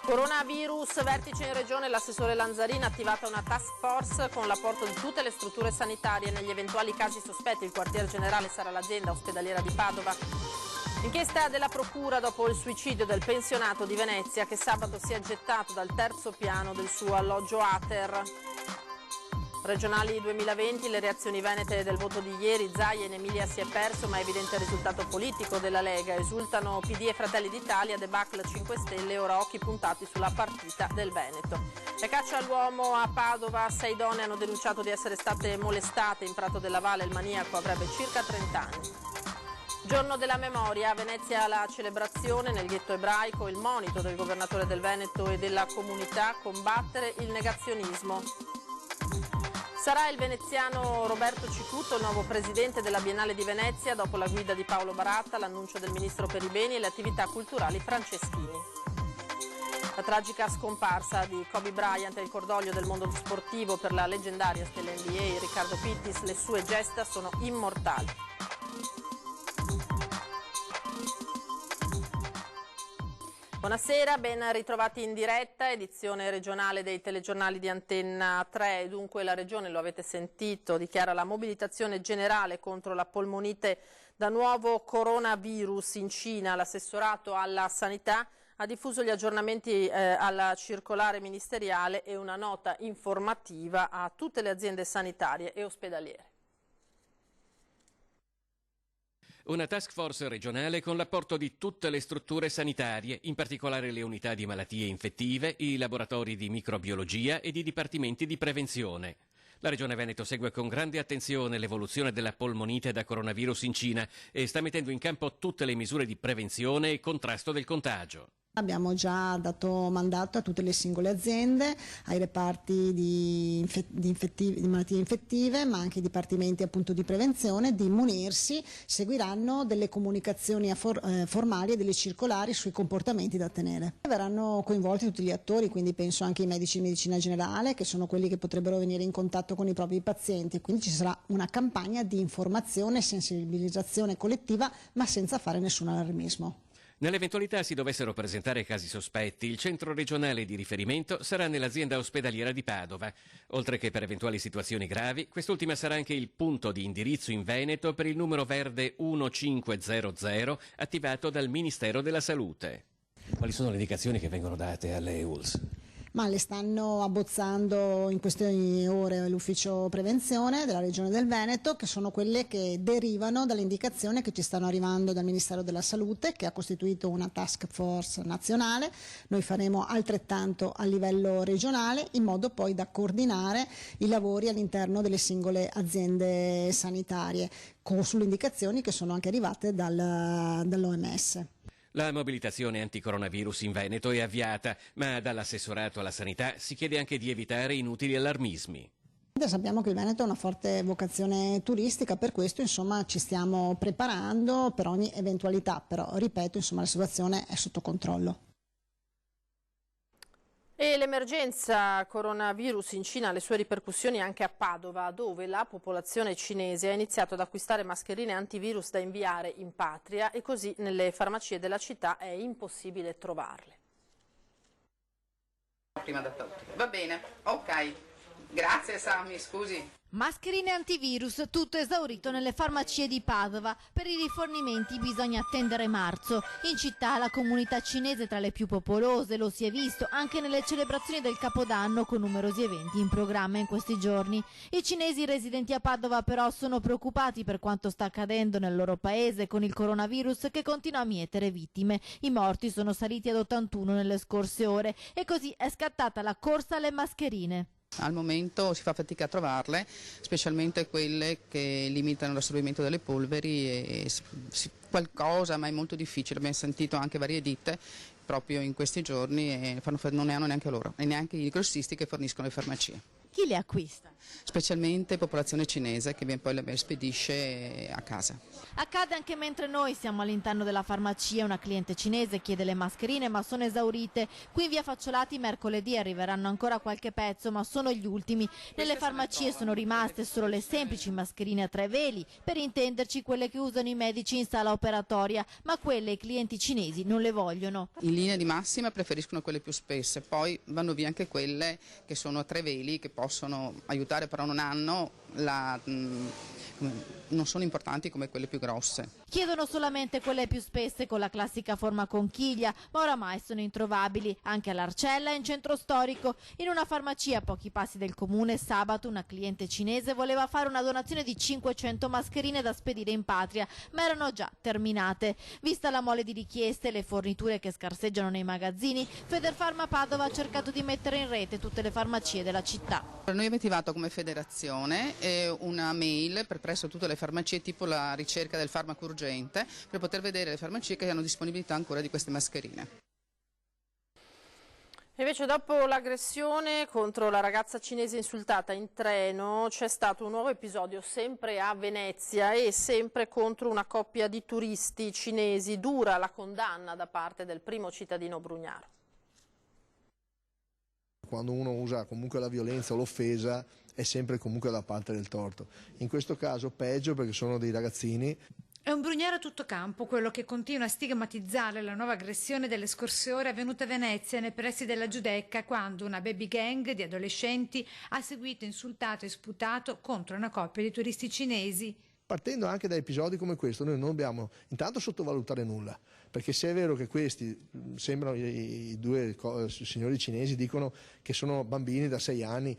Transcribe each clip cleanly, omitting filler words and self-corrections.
Coronavirus, vertice in regione, l'assessore Lanzarin ha attivato una task force con l'apporto di tutte le strutture sanitarie. Negli eventuali casi sospetti il quartier generale sarà l'azienda ospedaliera di Padova. Inchiesta della procura dopo il suicidio del pensionato di Venezia che sabato si è gettato dal terzo piano del suo alloggio Ater. Regionali 2020, le reazioni venete del voto di ieri, Zaia in Emilia si è perso ma è evidente il risultato politico della Lega, esultano PD e Fratelli d'Italia, debacle 5 Stelle, ora occhi puntati sulla partita del Veneto. La caccia all'uomo a Padova, 6 donne hanno denunciato di essere state molestate in Prato della Valle, il maniaco avrebbe circa 30 anni. Giorno della memoria, a Venezia la celebrazione nel ghetto ebraico, il monito del governatore del Veneto e della comunità, combattere il negazionismo. Sarà il veneziano Roberto Cicuto il nuovo presidente della Biennale di Venezia dopo la guida di Paolo Baratta, l'annuncio del ministro per i beni e le attività culturali Franceschini. La tragica scomparsa di Kobe Bryant e il cordoglio del mondo sportivo per la leggendaria stella NBA Riccardo Pittis, le sue gesta sono immortali. Buonasera, ben ritrovati in diretta, edizione regionale dei telegiornali di Antenna 3. Dunque la Regione, lo avete sentito, dichiara la mobilitazione generale contro la polmonite da nuovo coronavirus in Cina. L'assessorato alla sanità ha diffuso gli aggiornamenti alla circolare ministeriale e una nota informativa a tutte le aziende sanitarie e ospedaliere. Una task force regionale con l'apporto di tutte le strutture sanitarie, in particolare le unità di malattie infettive, i laboratori di microbiologia ed i dipartimenti di prevenzione. La Regione Veneto segue con grande attenzione l'evoluzione della polmonite da coronavirus in Cina e sta mettendo in campo tutte le misure di prevenzione e contrasto del contagio. Abbiamo già dato mandato a tutte le singole aziende, ai reparti di malattie infettive, ma anche ai dipartimenti appunto di prevenzione, di munirsi. Seguiranno delle comunicazioni formali e delle circolari sui comportamenti da tenere. Verranno coinvolti tutti gli attori, quindi penso anche ai medici di medicina generale, che sono quelli che potrebbero venire in contatto con i propri pazienti. Quindi ci sarà una campagna di informazione e sensibilizzazione collettiva, ma senza fare nessun allarmismo. Nell'eventualità si dovessero presentare casi sospetti, il centro regionale di riferimento sarà nell'azienda ospedaliera di Padova. Oltre che per eventuali situazioni gravi, quest'ultima sarà anche il punto di indirizzo in Veneto per il numero verde 1500 attivato dal Ministero della Salute. Quali sono le indicazioni che vengono date alle ULSS? Ma le stanno abbozzando in queste ore l'ufficio prevenzione della Regione del Veneto, che sono quelle che derivano dalle indicazioni che ci stanno arrivando dal Ministero della Salute, che ha costituito una task force nazionale. Noi faremo altrettanto a livello regionale, in modo poi da coordinare i lavori all'interno delle singole aziende sanitarie, sulle indicazioni che sono anche arrivate dall'OMS. La mobilitazione anticoronavirus in Veneto è avviata, ma dall'assessorato alla sanità si chiede anche di evitare inutili allarmismi. Sappiamo che il Veneto ha una forte vocazione turistica, per questo insomma ci stiamo preparando per ogni eventualità, però ripeto, insomma, la situazione è sotto controllo. E l'emergenza coronavirus in Cina ha le sue ripercussioni anche a Padova, dove la popolazione cinese ha iniziato ad acquistare mascherine antivirus da inviare in patria e così nelle farmacie della città è impossibile trovarle. Prima da tutti. Va bene, ok. Grazie Sammy, scusi. Mascherine antivirus, tutto esaurito nelle farmacie di Padova. Per i rifornimenti bisogna attendere marzo. In città la comunità cinese tra le più popolose, lo si è visto anche nelle celebrazioni del Capodanno con numerosi eventi in programma in questi giorni. I cinesi residenti a Padova però sono preoccupati per quanto sta accadendo nel loro paese con il coronavirus che continua a mietere vittime. I morti sono saliti ad 81 nelle scorse ore e così è scattata la corsa alle mascherine. Al momento si fa fatica a trovarle, specialmente quelle che limitano l'assorbimento delle polveri e qualcosa, ma è molto difficile. Abbiamo sentito anche varie ditte proprio in questi giorni e non ne hanno neanche loro e neanche i grossisti che forniscono le farmacie. Chi le acquista? Specialmente popolazione cinese che viene poi le spedisce a casa. Accade anche mentre noi siamo all'interno della farmacia. Una cliente cinese chiede le mascherine ma sono esaurite. Qui in via Facciolati mercoledì arriveranno ancora qualche pezzo ma sono gli ultimi. Nelle farmacie sono rimaste solo le semplici mascherine a 3 veli, per intenderci quelle che usano i medici in sala operatoria, ma quelle i clienti cinesi non le vogliono. In linea di massima preferiscono quelle più spesse, poi vanno via anche quelle che sono a 3 veli, che possono aiutare però non hanno non sono importanti come quelle più grosse. Chiedono solamente quelle più spesse con la classica forma conchiglia, ma oramai sono introvabili anche all'Arcella e in centro storico. In una farmacia a pochi passi del comune sabato una cliente cinese voleva fare una donazione di 500 mascherine da spedire in patria, ma erano già terminate. Vista la mole di richieste e le forniture che scarseggiano nei magazzini, Federfarma Padova ha cercato di mettere in rete tutte le farmacie della città. Noi abbiamo attivato come federazione una mail per presso tutte le farmacie, tipo la ricerca del farmaco urgente, per poter vedere le farmacie che hanno disponibilità ancora di queste mascherine. Invece dopo l'aggressione contro la ragazza cinese insultata in treno c'è stato un nuovo episodio sempre a Venezia e sempre contro una coppia di turisti cinesi. Dura la condanna da parte del primo cittadino Brugnaro. Quando uno usa comunque la violenza o l'offesa è sempre comunque da parte del torto. In questo caso peggio perché sono dei ragazzini. È un Brugnaro tutto campo quello che continua a stigmatizzare la nuova aggressione delle scorse ore avvenuta a Venezia nei pressi della Giudecca, quando una baby gang di adolescenti ha seguito, insultato e sputato contro una coppia di turisti cinesi. Partendo anche da episodi come questo noi non dobbiamo intanto sottovalutare nulla, perché se è vero che questi sembrano i due signori cinesi dicono che sono bambini da 6 anni,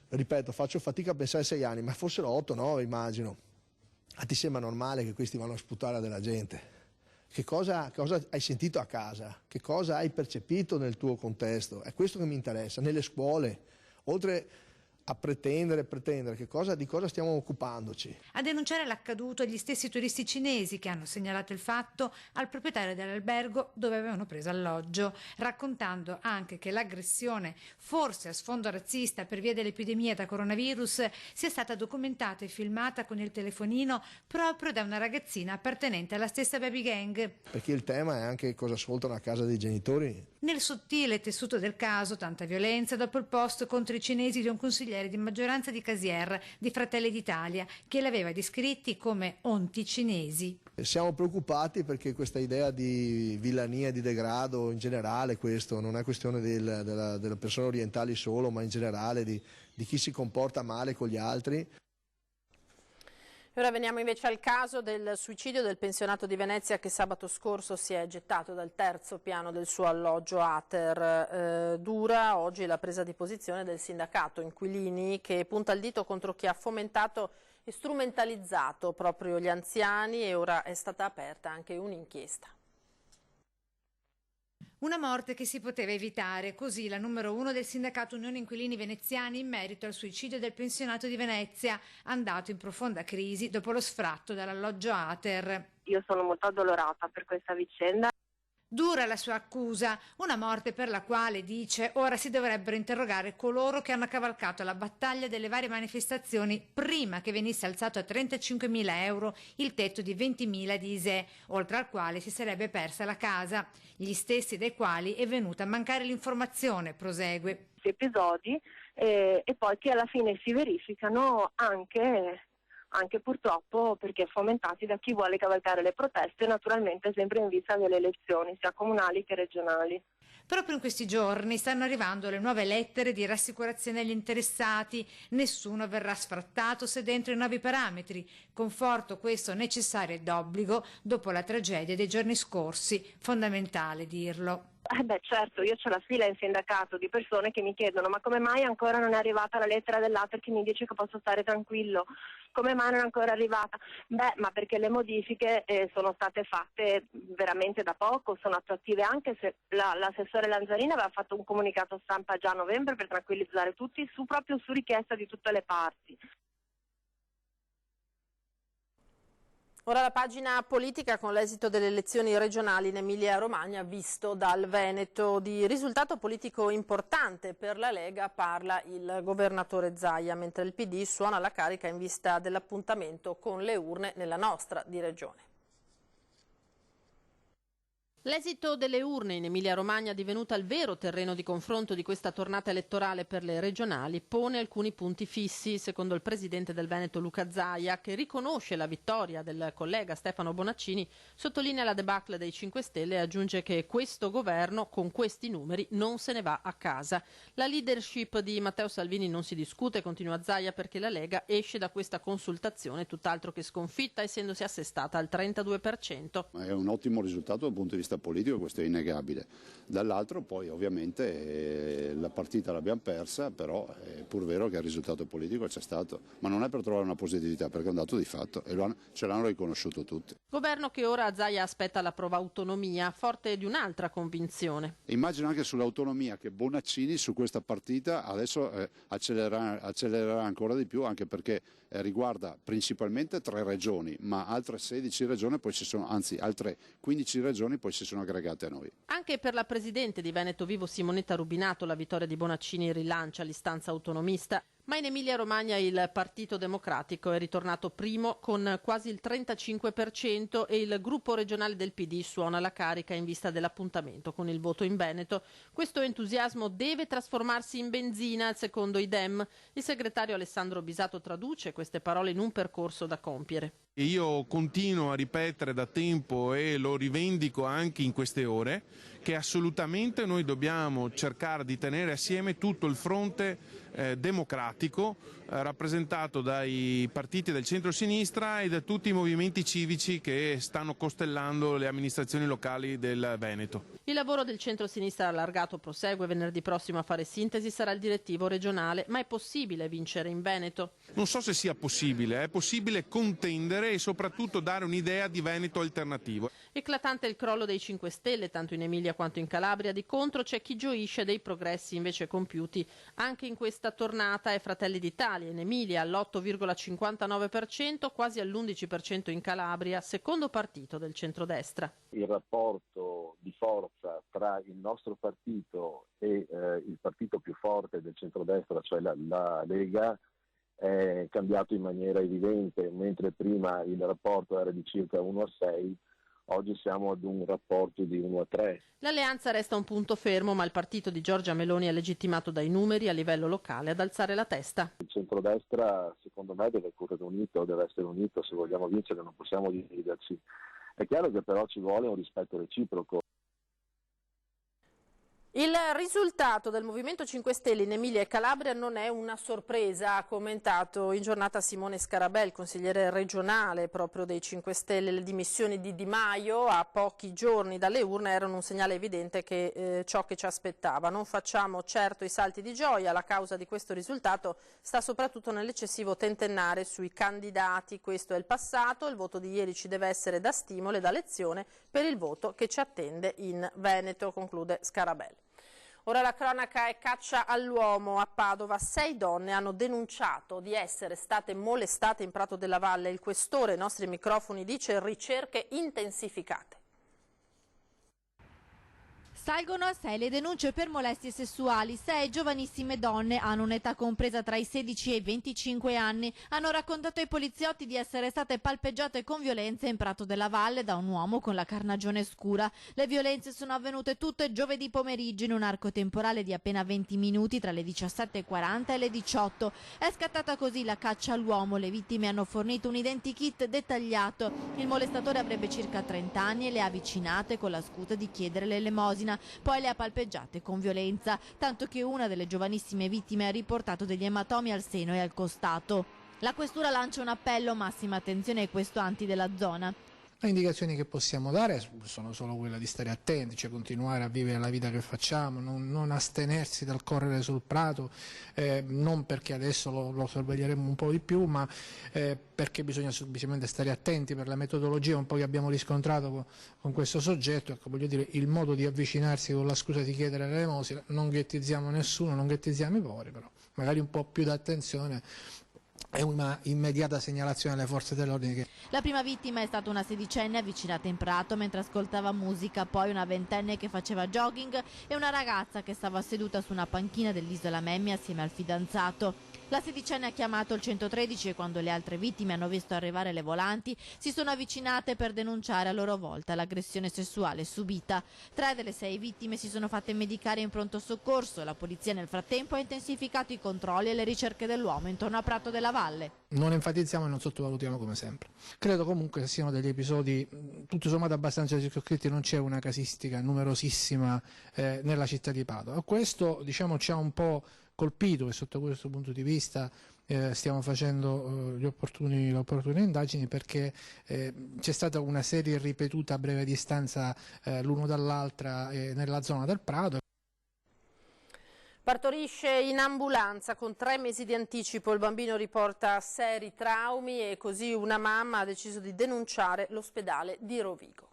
ripeto, faccio fatica a pensare a 6 anni, ma fossero 8-9 immagino. A ti sembra normale che questi vanno a sputare della gente? Che cosa hai sentito a casa? Che cosa hai percepito nel tuo contesto? È questo che mi interessa, nelle scuole, oltre a pretendere, di cosa stiamo occupandoci. A denunciare l'accaduto gli stessi turisti cinesi che hanno segnalato il fatto al proprietario dell'albergo dove avevano preso alloggio, raccontando anche che l'aggressione, forse a sfondo razzista per via dell'epidemia da coronavirus, sia stata documentata e filmata con il telefonino proprio da una ragazzina appartenente alla stessa baby gang. Perché il tema è anche cosa ascoltano a casa dei genitori. Nel sottile tessuto del caso, tanta violenza dopo il post contro i cinesi di un consigliere di maggioranza di Casier di Fratelli d'Italia che li aveva descritti come onti cinesi. Siamo preoccupati perché questa idea di villania, di degrado in generale, questo non è questione delle persone orientali solo, ma in generale di chi si comporta male con gli altri. Ora veniamo invece al caso del suicidio del pensionato di Venezia che sabato scorso si è gettato dal terzo piano del suo alloggio Ater. Dura oggi la presa di posizione del sindacato inquilini che punta il dito contro chi ha fomentato e strumentalizzato proprio gli anziani e ora è stata aperta anche un'inchiesta. Una morte che si poteva evitare, così la numero 1 del sindacato Unione Inquilini Veneziani in merito al suicidio del pensionato di Venezia, andato in profonda crisi dopo lo sfratto dall'alloggio Ater. Io sono molto addolorata per questa vicenda. Dura la sua accusa, una morte per la quale, dice, ora si dovrebbero interrogare coloro che hanno cavalcato la battaglia delle varie manifestazioni prima che venisse alzato a 35.000 euro il tetto di 20.000 di ISEE, oltre al quale si sarebbe persa la casa, gli stessi dai quali è venuta a mancare l'informazione, prosegue. Episodi e poi che alla fine si verificano anche purtroppo perché fomentati da chi vuole cavalcare le proteste, naturalmente sempre in vista delle elezioni, sia comunali che regionali. Proprio in questi giorni stanno arrivando le nuove lettere di rassicurazione agli interessati. Nessuno verrà sfrattato se dentro i nuovi parametri. Conforto questo necessario e d'obbligo dopo la tragedia dei giorni scorsi. Fondamentale dirlo. Certo, io ho la fila in sindacato di persone che mi chiedono ma come mai ancora non è arrivata la lettera dell'Ater che mi dice che posso stare tranquillo? Come mai non è ancora arrivata? Ma perché le modifiche sono state fatte veramente da poco, sono attuative anche se l'assessore Lanzarini aveva fatto un comunicato stampa già a novembre per tranquillizzare tutti proprio su richiesta di tutte le parti. Ora la pagina politica con l'esito delle elezioni regionali in Emilia-Romagna visto dal Veneto. Di risultato politico importante per la Lega parla il governatore Zaia, mentre il PD suona la carica in vista dell'appuntamento con le urne nella nostra di regione. L'esito delle urne in Emilia-Romagna, divenuta il vero terreno di confronto di questa tornata elettorale per le regionali, pone alcuni punti fissi, secondo il presidente del Veneto Luca Zaia, che riconosce la vittoria del collega Stefano Bonaccini, sottolinea la debacle dei 5 Stelle e aggiunge che questo governo, con questi numeri, non se ne va a casa. La leadership di Matteo Salvini non si discute, continua Zaia, perché la Lega esce da questa consultazione tutt'altro che sconfitta, essendosi assestata al 32%. È un ottimo risultato dal punto di vista politico, questo è innegabile. Dall'altro poi ovviamente la partita l'abbiamo persa, però è pur vero che il risultato politico c'è stato, ma non è per trovare una positività, perché è un dato di fatto e ce l'hanno riconosciuto tutti. Governo che ora Zaia aspetta la prova autonomia, forte di un'altra convinzione. Immagino anche sull'autonomia che Bonaccini su questa partita adesso accelererà ancora di più, anche perché riguarda principalmente 3 regioni, ma altre 16 regioni poi altre 15 regioni poi si sono aggregate a noi. Anche per la presidente di Veneto Vivo Simonetta Rubinato la vittoria di Bonaccini rilancia l'istanza autonomista, ma in Emilia-Romagna il Partito Democratico è ritornato primo con quasi il 35% e il gruppo regionale del PD suona la carica in vista dell'appuntamento con il voto in Veneto. Questo entusiasmo deve trasformarsi in benzina, secondo i Dem. Il segretario Alessandro Bisato traduce queste parole in un percorso da compiere. Io continuo a ripetere da tempo e lo rivendico anche in queste ore che assolutamente noi dobbiamo cercare di tenere assieme tutto il fronte democratico rappresentato dai partiti del centro-sinistra e da tutti i movimenti civici che stanno costellando le amministrazioni locali del Veneto. Il lavoro del centro-sinistra allargato prosegue. Venerdì prossimo a fare sintesi sarà il direttivo regionale, ma è possibile vincere in Veneto? Non so se sia possibile, è possibile contendere e soprattutto dare un'idea di Veneto alternativo. Eclatante il crollo dei 5 Stelle, tanto in Emilia quanto in Calabria. Di contro c'è chi gioisce dei progressi invece compiuti anche in questa tornata è Fratelli d'Italia, in Emilia all'8,59%, quasi all'11% in Calabria, secondo partito del centrodestra. Il rapporto di forza tra il nostro partito e il partito più forte del centrodestra, cioè la Lega, è cambiato in maniera evidente, mentre prima il rapporto era di circa 1:6, oggi siamo ad un rapporto di 1:3. L'alleanza resta un punto fermo, ma il partito di Giorgia Meloni è legittimato dai numeri a livello locale ad alzare la testa. Il centrodestra, secondo me, deve correre unito, deve essere unito, se vogliamo vincere non possiamo dividerci. È chiaro che però ci vuole un rispetto reciproco. Il risultato del Movimento 5 Stelle in Emilia e Calabria non è una sorpresa, ha commentato in giornata Simone Scarabel, consigliere regionale proprio dei 5 Stelle. Le dimissioni di Di Maio a pochi giorni dalle urne erano un segnale evidente che ciò che ci aspettava. Non facciamo certo i salti di gioia, la causa di questo risultato sta soprattutto nell'eccessivo tentennare sui candidati. Questo è il passato, il voto di ieri ci deve essere da stimolo e da lezione per il voto che ci attende in Veneto, conclude Scarabel. Ora la cronaca è caccia all'uomo. A Padova 6 donne hanno denunciato di essere state molestate in Prato della Valle. Il questore ai nostri microfoni dice ricerche intensificate. Salgono a 6 le denunce per molestie sessuali. 6 giovanissime donne hanno un'età compresa tra i 16 e i 25 anni. Hanno raccontato ai poliziotti di essere state palpeggiate con violenza in Prato della Valle da un uomo con la carnagione scura. Le violenze sono avvenute tutte giovedì pomeriggio in un arco temporale di appena 20 minuti tra le 17:40 e le 18. È scattata così la caccia all'uomo. Le vittime hanno fornito un identikit dettagliato. Il molestatore avrebbe circa 30 anni e le ha avvicinate con la scusa di chiedere l'elemosina. Poi le ha palpeggiate con violenza, tanto che una delle giovanissime vittime ha riportato degli ematomi al seno e al costato. La questura lancia un appello: massima attenzione ai questuanti della zona. Le indicazioni che possiamo dare sono solo quelle di stare attenti, cioè continuare a vivere la vita che facciamo, non astenersi dal correre sul prato, non perché adesso lo sorveglieremo un po' di più, ma perché bisogna semplicemente stare attenti per la metodologia un po' che abbiamo riscontrato con questo soggetto. Ecco, voglio dire, il modo di avvicinarsi con la scusa di chiedere l'elemosina, non ghettizziamo nessuno, non ghettizziamo i poveri, però magari un po' più d'attenzione e una immediata segnalazione alle forze dell'ordine. La prima vittima è stata una sedicenne avvicinata in prato mentre ascoltava musica, poi una ventenne che faceva jogging e una ragazza che stava seduta su una panchina dell'isola Memmi assieme al fidanzato. La sedicenne ha chiamato il 113 e quando le altre vittime hanno visto arrivare le volanti si sono avvicinate per denunciare a loro volta l'aggressione sessuale subita. 3 delle 6 vittime si sono fatte medicare in pronto soccorso. La polizia nel frattempo ha intensificato i controlli e le ricerche dell'uomo intorno a Prato della Valle. Non enfatizziamo e non sottovalutiamo come sempre. Credo comunque che siano degli episodi tutto sommato abbastanza circoscritti, non c'è una casistica numerosissima nella città di Padova. Questo ci ha un po' colpito e sotto questo punto di vista stiamo facendo le opportune indagini, perché c'è stata una serie ripetuta a breve distanza l'uno dall'altra nella zona del Prato. Partorisce in ambulanza con 3 mesi di anticipo, il bambino riporta seri traumi e così una mamma ha deciso di denunciare l'ospedale di Rovigo.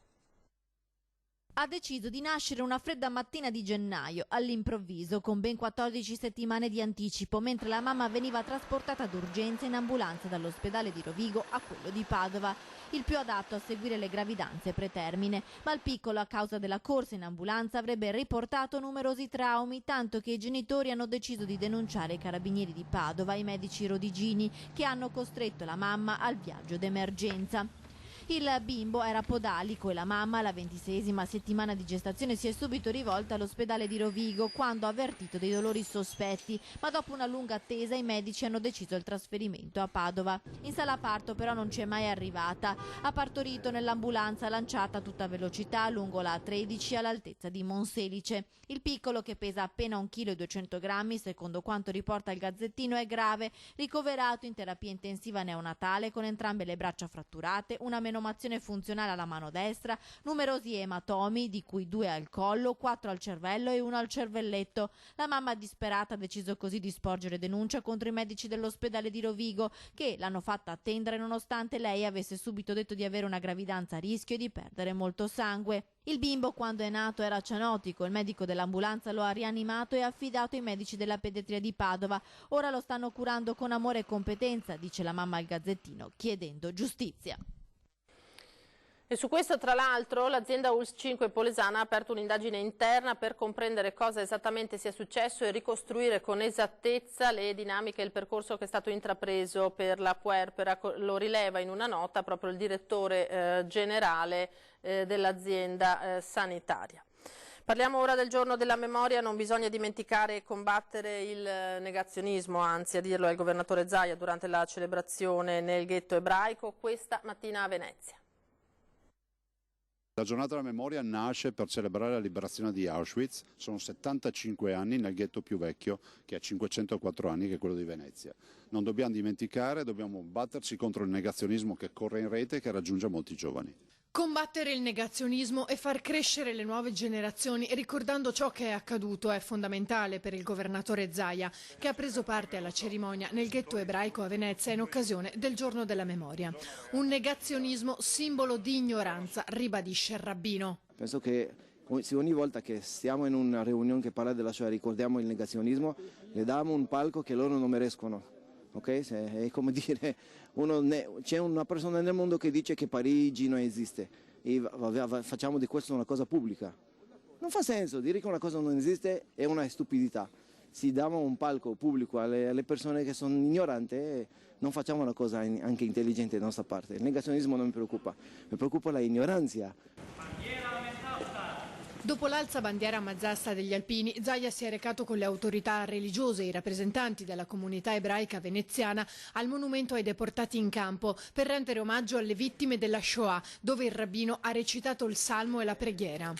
Ha deciso di nascere una fredda mattina di gennaio, all'improvviso, con ben 14 settimane di anticipo, mentre la mamma veniva trasportata d'urgenza in ambulanza dall'ospedale di Rovigo a quello di Padova, il più adatto a seguire le gravidanze pretermine, ma il piccolo, a causa della corsa in ambulanza, avrebbe riportato numerosi traumi, tanto che i genitori hanno deciso di denunciare i carabinieri di Padova e i medici rodigini, che hanno costretto la mamma al viaggio d'emergenza. Il bimbo era podalico e la mamma, alla 26ª settimana di gestazione, si è subito rivolta all'ospedale di Rovigo quando ha avvertito dei dolori sospetti, ma dopo una lunga attesa i medici hanno deciso il trasferimento a Padova. In sala parto però non c'è mai arrivata. Ha partorito nell'ambulanza lanciata a tutta velocità lungo la A13 all'altezza di Monselice. Il piccolo, che pesa appena 1,2 kg, secondo quanto riporta il Gazzettino, è grave, ricoverato in terapia intensiva neonatale con entrambe le braccia fratturate, una menomazione funzionale alla mano destra, numerosi ematomi, di cui 2 al collo, 4 al cervello e 1 al cervelletto. La mamma, disperata, ha deciso così di sporgere denuncia contro i medici dell'ospedale di Rovigo, che l'hanno fatta attendere nonostante lei avesse subito detto di avere una gravidanza a rischio e di perdere molto sangue. Il bimbo, quando è nato, era cianotico. Il medico dell'ambulanza lo ha rianimato e affidato ai medici della pediatria di Padova. Ora lo stanno curando con amore e competenza, dice la mamma al Gazzettino, chiedendo giustizia. E su questo, tra l'altro, l'azienda ULSS 5 Polesana ha aperto un'indagine interna per comprendere cosa esattamente sia successo e ricostruire con esattezza le dinamiche e il percorso che è stato intrapreso per la puerpera. Lo rileva in una nota proprio il direttore generale dell'azienda sanitaria. Parliamo ora del giorno della memoria. Non bisogna dimenticare e combattere il negazionismo, anzi, a dirlo è il governatore Zaia durante la celebrazione nel ghetto ebraico questa mattina a Venezia. La giornata della memoria nasce per celebrare la liberazione di Auschwitz. Sono 75 anni nel ghetto più vecchio, che ha 504 anni, che è quello di Venezia. Non dobbiamo dimenticare, dobbiamo batterci contro il negazionismo che corre in rete e che raggiunge molti giovani. Combattere il negazionismo e far crescere le nuove generazioni ricordando ciò che è accaduto è fondamentale per il governatore Zaia, che ha preso parte alla cerimonia nel ghetto ebraico a Venezia in occasione del giorno della memoria. Un negazionismo simbolo di ignoranza, ribadisce il rabbino. Penso che se ogni volta che stiamo in una riunione che parla della Shoah ricordiamo il negazionismo, le diamo un palco che loro non merescono. Okay? È come dire, c'è una persona nel mondo che dice che Parigi non esiste e facciamo di questo una cosa pubblica. Non fa senso, dire che una cosa non esiste è una stupidità. Se diamo un palco pubblico alle persone che sono ignoranti, non facciamo una cosa anche intelligente da nostra parte. Il negazionismo non mi preoccupa la ignoranza. Dopo l'alzabandiera mazzasta degli Alpini, Zaia si è recato con le autorità religiose e i rappresentanti della comunità ebraica veneziana al monumento ai deportati in campo per rendere omaggio alle vittime della Shoah, dove il rabbino ha recitato il salmo e la preghiera.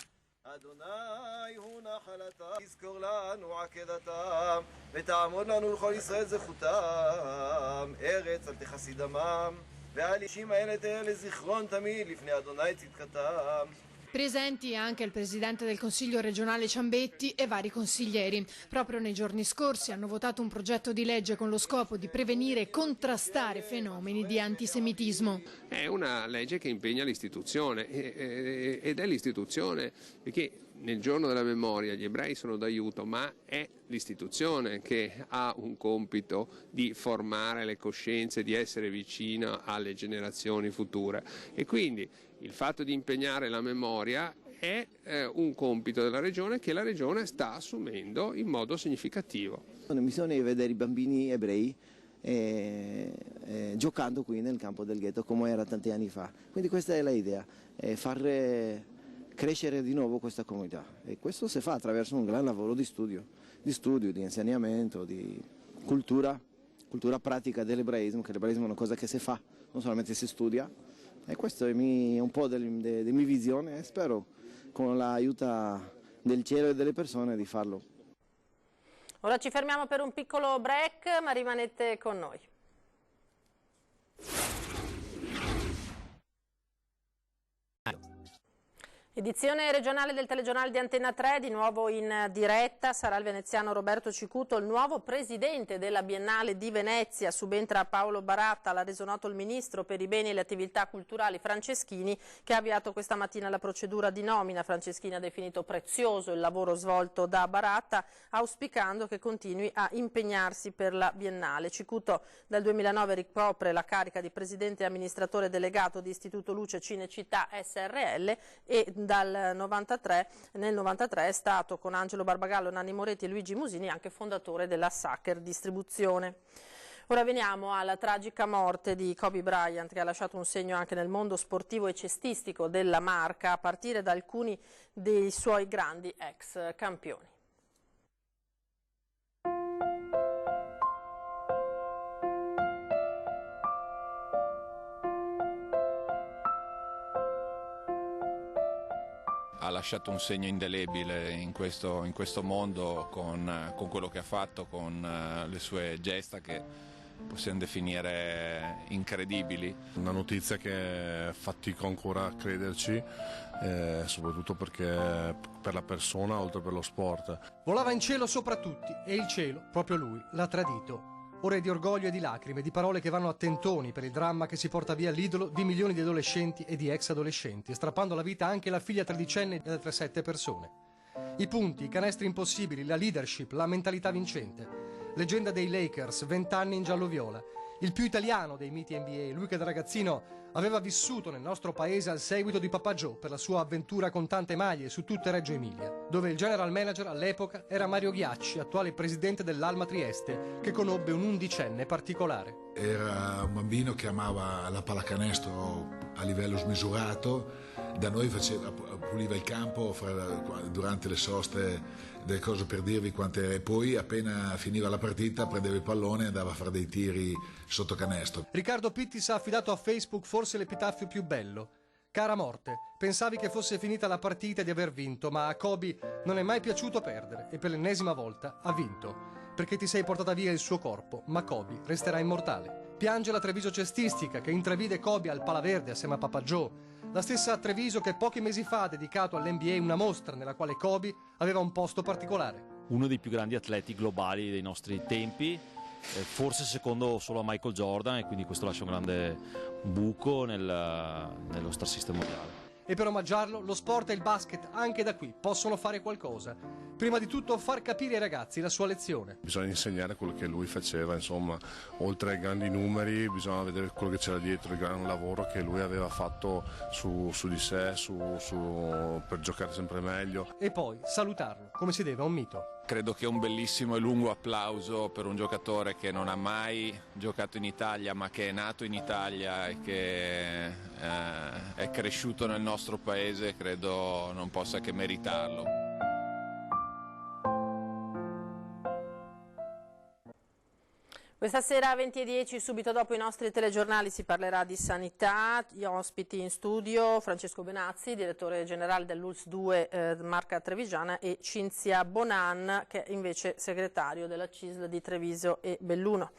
Presenti anche il presidente del Consiglio regionale Ciambetti e vari consiglieri. Proprio nei giorni scorsi hanno votato un progetto di legge con lo scopo di prevenire e contrastare fenomeni di antisemitismo. È una legge che impegna l'istituzione ed è l'istituzione che nel giorno della memoria gli ebrei sono d'aiuto, ma è l'istituzione che ha un compito di formare le coscienze, di essere vicina alle generazioni future, e quindi il fatto di impegnare la memoria è un compito della Regione che la Regione sta assumendo in modo significativo. La missione è vedere i bambini ebrei giocando qui nel campo del ghetto come era tanti anni fa, quindi questa è l'idea, far crescere di nuovo questa comunità, e questo si fa attraverso un gran lavoro di studio, di insegnamento, di cultura pratica dell'ebraismo, che l'ebraismo è una cosa che si fa, non solamente si studia, e questo è un po' della mia visione, e spero con l'aiuto del cielo e delle persone di farlo. Ora ci fermiamo per un piccolo break, ma rimanete con noi. Edizione regionale del telegiornale di Antenna 3, di nuovo in diretta, sarà il veneziano Roberto Cicuto, il nuovo presidente della Biennale di Venezia, subentra Paolo Baratta, l'ha reso noto il ministro per i beni e le attività culturali Franceschini, che ha avviato questa mattina la procedura di nomina. Franceschini ha definito prezioso il lavoro svolto da Baratta, auspicando che continui a impegnarsi per la Biennale. Cicuto dal 2009 ricopre la carica di presidente e amministratore delegato di Istituto Luce Cinecittà SRL e nel 93 è stato, con Angelo Barbagallo, Nanni Moretti e Luigi Musini, anche fondatore della Sacher Distribuzione. Ora veniamo alla tragica morte di Kobe Bryant, che ha lasciato un segno anche nel mondo sportivo e cestistico della marca, a partire da alcuni dei suoi grandi ex campioni. Ha lasciato un segno indelebile in questo mondo con quello che ha fatto, con le sue gesta che possiamo definire incredibili. Una notizia che fatico ancora a crederci, soprattutto perché per la persona oltre per lo sport. Volava in cielo sopra tutti e il cielo, proprio lui, l'ha tradito. Ore di orgoglio e di lacrime, di parole che vanno a tentoni per il dramma che si porta via l'idolo di milioni di adolescenti e di ex adolescenti, strappando la vita anche alla figlia tredicenne di altre 7 persone. I punti, i canestri impossibili, la leadership, la mentalità vincente. Leggenda dei Lakers, 20 anni in giallo-viola. Il più italiano dei miti NBA, lui che da ragazzino aveva vissuto nel nostro paese al seguito di Papà Joe per la sua avventura con tante maglie su tutte Reggio Emilia, dove il general manager all'epoca era Mario Ghiacci, attuale presidente dell'Alma Trieste, che conobbe un undicenne particolare. Era un bambino che amava la pallacanestro a livello smisurato, da noi puliva il campo durante le soste, delle cose per dirvi quante, e poi appena finiva la partita prendeva il pallone e andava a fare dei tiri sotto canestro. Riccardo Pittis ha affidato a Facebook forse l'epitaffio più bello. Cara morte, pensavi che fosse finita la partita e di aver vinto, ma a Kobe non è mai piaciuto perdere e per l'ennesima volta ha vinto, perché ti sei portata via il suo corpo, ma Kobe resterà immortale. Piange la Treviso cestistica che intravide Kobe al Palaverde assieme a Papà Joe, la stessa Treviso che pochi mesi fa ha dedicato all'NBA una mostra nella quale Kobe aveva un posto particolare. Uno dei più grandi atleti globali dei nostri tempi, forse secondo solo a Michael Jordan, e quindi questo lascia un grande buco nello star system mondiale. E per omaggiarlo, lo sport e il basket anche da qui possono fare qualcosa. Prima di tutto far capire ai ragazzi la sua lezione. Bisogna insegnare quello che lui faceva, insomma, oltre ai grandi numeri bisogna vedere quello che c'era dietro, il gran lavoro che lui aveva fatto su di sé, per giocare sempre meglio. E poi salutarlo, come si deve a un mito. Credo che un bellissimo e lungo applauso per un giocatore che non ha mai giocato in Italia, ma che è nato in Italia e che è cresciuto nel nostro paese, credo non possa che meritarlo. Questa sera a 20:10, subito dopo i nostri telegiornali, si parlerà di sanità. Gli ospiti in studio: Francesco Benazzi, direttore generale dell'ULSS 2 Marca Trevigiana, e Cinzia Bonan, che è invece segretario della CISL di Treviso e Belluno.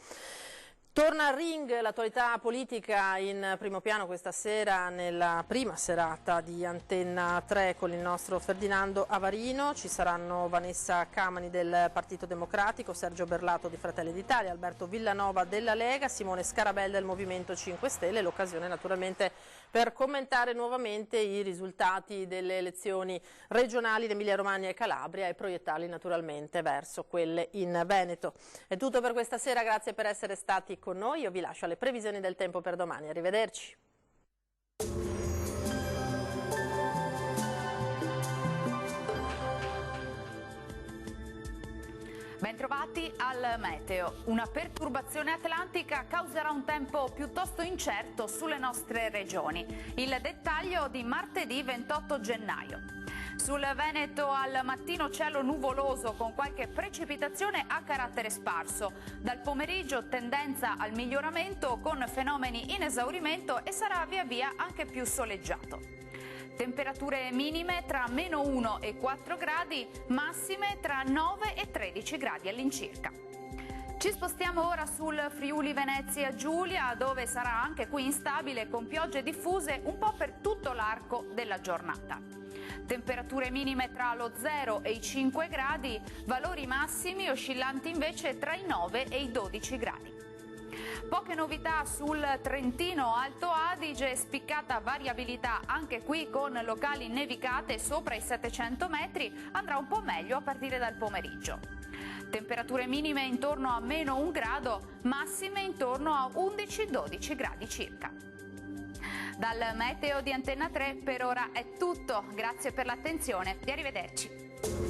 Torna al ring l'attualità politica in primo piano questa sera nella prima serata di Antenna 3 con il nostro Ferdinando Avarino. Ci saranno Vanessa Camani del Partito Democratico, Sergio Berlato di Fratelli d'Italia, Alberto Villanova della Lega, Simone Scarabella del Movimento 5 Stelle. L'occasione naturalmente per commentare nuovamente i risultati delle elezioni regionali in Emilia-Romagna e Calabria e proiettarli naturalmente verso quelle in Veneto. È tutto per questa sera, grazie per essere stati con noi. Io vi lascio alle previsioni del tempo per domani. Arrivederci. Bentrovati al meteo. Una perturbazione atlantica causerà un tempo piuttosto incerto sulle nostre regioni. Il dettaglio di martedì 28 gennaio. Sul Veneto al mattino cielo nuvoloso con qualche precipitazione a carattere sparso. Dal pomeriggio tendenza al miglioramento con fenomeni in esaurimento e sarà via via anche più soleggiato. Temperature minime tra -1 e 4 gradi, massime tra 9 e 13 gradi all'incirca. Ci spostiamo ora sul Friuli Venezia Giulia, dove sarà anche qui instabile con piogge diffuse un po' per tutto l'arco della giornata. Temperature minime tra lo 0 e i 5 gradi, valori massimi oscillanti invece tra i 9 e i 12 gradi. Poche novità sul Trentino Alto Adige, spiccata variabilità anche qui con locali nevicate sopra i 700 metri, andrà un po' meglio a partire dal pomeriggio. Temperature minime intorno a -1 grado, massime intorno a 11-12 gradi circa. Dal meteo di Antenna 3 per ora è tutto, grazie per l'attenzione e arrivederci.